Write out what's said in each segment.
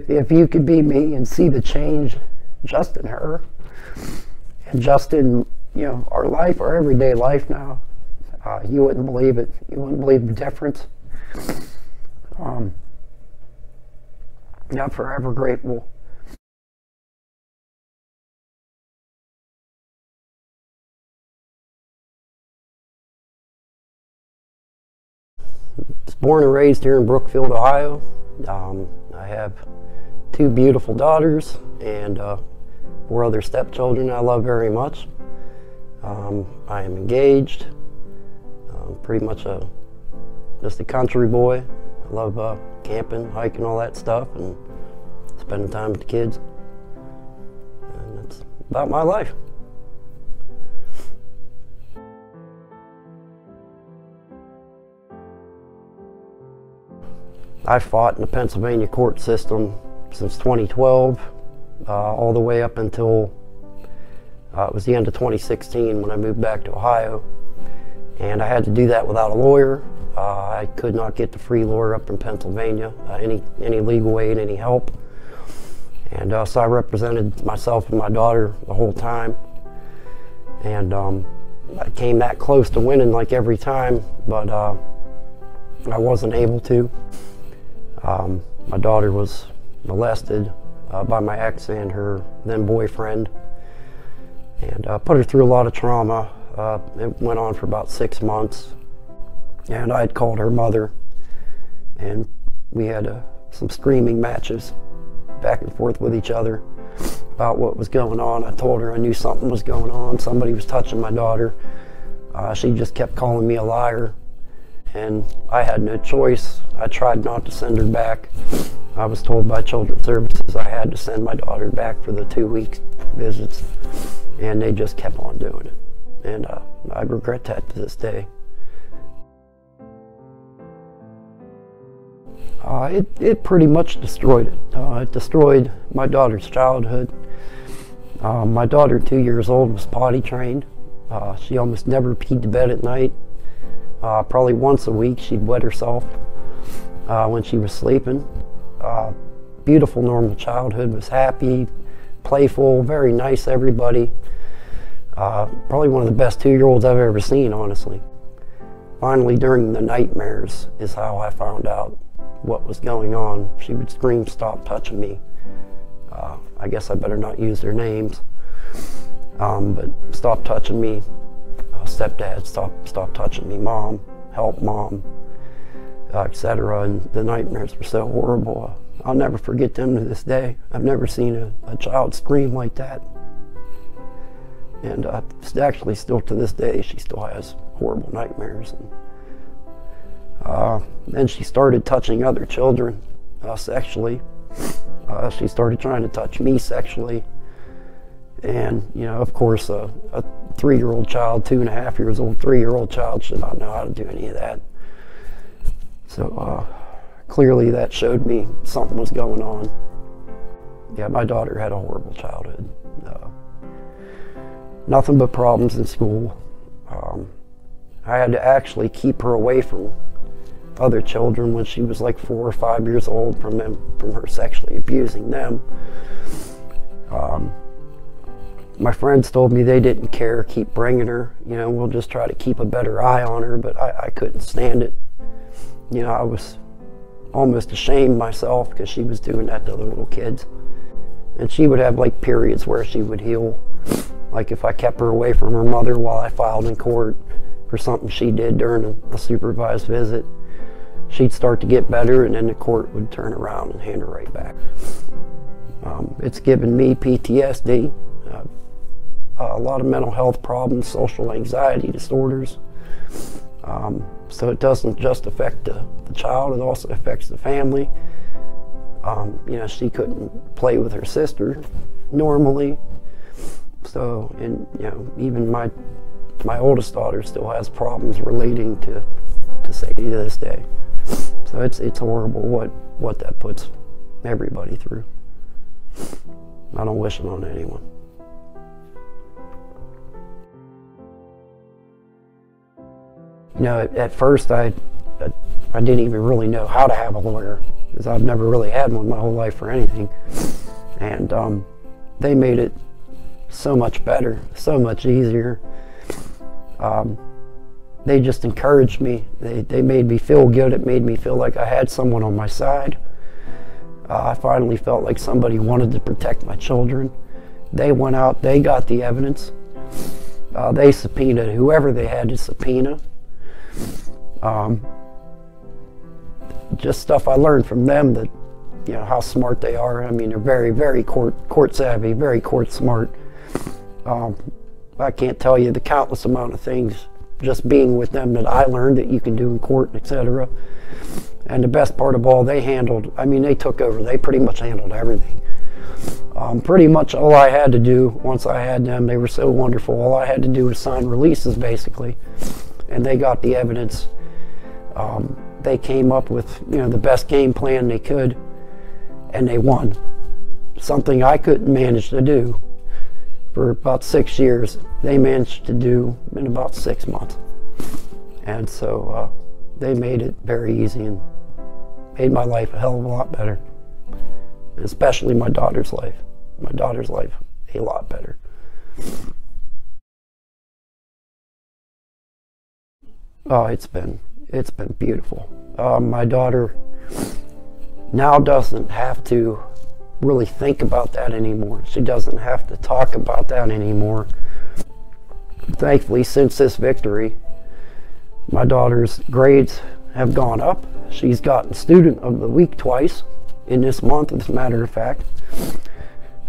If you could be me and see the change just in her and just in, our life, our everyday life now, you wouldn't believe it. You wouldn't believe the difference. I'm forever grateful. I was born and raised here in Brookfield, Ohio. I have 2 beautiful daughters and 4 other stepchildren I love very much. I am engaged. Pretty much just a country boy. I love camping, hiking, all that stuff, and spending time with the kids. And that's about my life. I fought in the Pennsylvania court system since 2012, all the way up until it was the end of 2016 when I moved back to Ohio. And I had to do that without a lawyer. I could not get the free lawyer up in Pennsylvania, any legal aid, any help. And so I represented myself and my daughter the whole time. And I came that close to winning like every time, but I wasn't able to. My daughter was molested by my ex and her then boyfriend, and put her through a lot of trauma. It went on for about 6 months, and I had called her mother, and we had some screaming matches back and forth with each other about what was going on. I told her I knew something was going on. Somebody was touching my daughter. She just kept calling me a liar, and I had no choice. I tried not to send her back. I was told by Children's Services I had to send my daughter back for the 2-week visits, and they just kept on doing it. And I regret that to this day. It pretty much destroyed it. It destroyed my daughter's childhood. My daughter, 2 years old, was potty trained. She almost never peed to bed at night. Probably once a week she'd wet herself when she was sleeping. Beautiful, normal childhood, was happy, playful, very nice to everybody. Probably one of the best 2-year-olds I've ever seen, honestly. Finally, during the nightmares is how I found out what was going on. She would scream, "Stop touching me." I guess I better not use their names. But "Stop touching me, stepdad, stop touching me, mom, help mom," etc. And the nightmares were so horrible. I'll never forget them to this day. I've never seen a child scream like that. And actually, still to this day, she still has horrible nightmares. And then she started touching other children sexually. She started trying to touch me sexually. And, of course, a 3-year-old child, 2.5 years old, 3-year-old child should not know how to do any of that. So clearly that showed me something was going on. Yeah, my daughter had a horrible childhood. Nothing but problems in school. I had to actually keep her away from other children when she was like 4 or 5 years old from her sexually abusing them. My friends told me they didn't care, keep bringing her, we'll just try to keep a better eye on her, but I couldn't stand it. I was almost ashamed myself because she was doing that to other little kids. And she would have like periods where she would heal. Like if I kept her away from her mother while I filed in court for something she did during a supervised visit, she'd start to get better, and then the court would turn around and hand her right back. It's given me PTSD, a lot of mental health problems, social anxiety disorders. So it doesn't just affect the child, it also affects the family. She couldn't play with her sister normally. So, and even my oldest daughter still has problems relating to Sadie to this day. So it's horrible what that puts everybody through. I don't wish it on anyone. At first I didn't even really know how to have a lawyer. because I've never really had one my whole life or anything. And they made it so much better, so much easier. They just encouraged me. They made me feel good. It made me feel like I had someone on my side. I finally felt like somebody wanted to protect my children. They went out, they got the evidence. They subpoenaed whoever they had to subpoena. Just stuff I learned from them, that, you know, how smart they are. I mean, they're very, very court savvy, very court smart. I can't tell you the countless amount of things just being with them that I learned that you can do in court, etc. And the best part of all, they handled, I mean, they took over. They pretty much handled everything. Pretty much all I had to do, once I had them, they were so wonderful, all I had to do was sign releases, basically. And they got the evidence. They came up with, you know, the best game plan they could, and they won. Something I couldn't manage to do for about 6 years, they managed to do in about 6 months. And so they made it very easy and made my life a hell of a lot better. And especially my daughter's life. My daughter's life a lot better. Oh, it's been beautiful. My daughter now doesn't have to really think about that anymore. She doesn't have to talk about that anymore. Thankfully, since this victory, my daughter's grades have gone up. She's gotten Student of the Week twice in this month, as a matter of fact.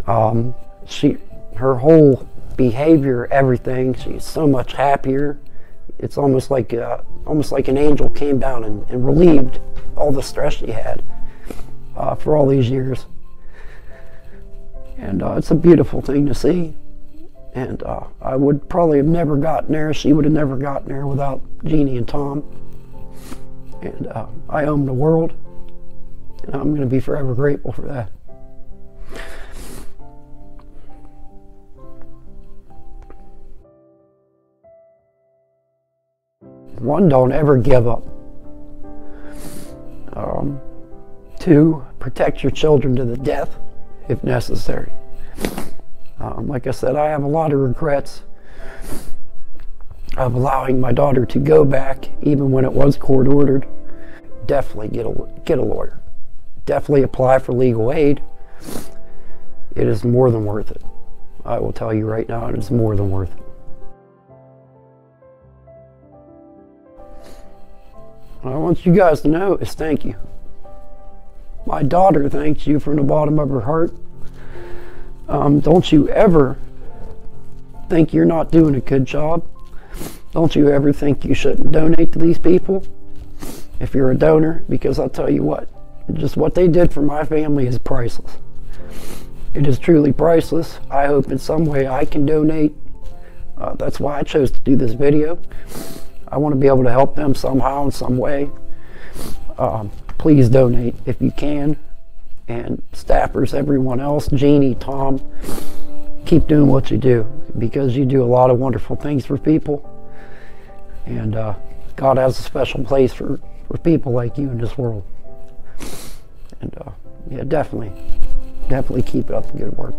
Her whole behavior, everything, she's so much happier. It's almost like an angel came down and relieved all the stress she had for all these years. And it's a beautiful thing to see. And I would probably have never gotten there. She would have never gotten there without Jeannie and Tom. And I owe them the world. And I'm going to be forever grateful for that. One, don't ever give up. 2, protect your children to the death if necessary. Like I said, I have a lot of regrets of allowing my daughter to go back, even when it was court ordered. Definitely get a lawyer. Definitely apply for legal aid. It is more than worth it. I will tell you right now, it is more than worth it. What I want you guys to know is thank you. My daughter thanks you from the bottom of her heart. Don't you ever think you're not doing a good job. Don't you ever think you shouldn't donate to these people if you're a donor, because I'll tell you what, just what they did for my family is priceless. It is truly priceless. I hope in some way I can donate. That's why I chose to do this video. I want to be able to help them somehow, in some way. Please donate if you can. And staffers, everyone else, Jeannie, Tom, keep doing what you do, because you do a lot of wonderful things for people. And God has a special place for people like you in this world. And yeah, definitely keep up the good work.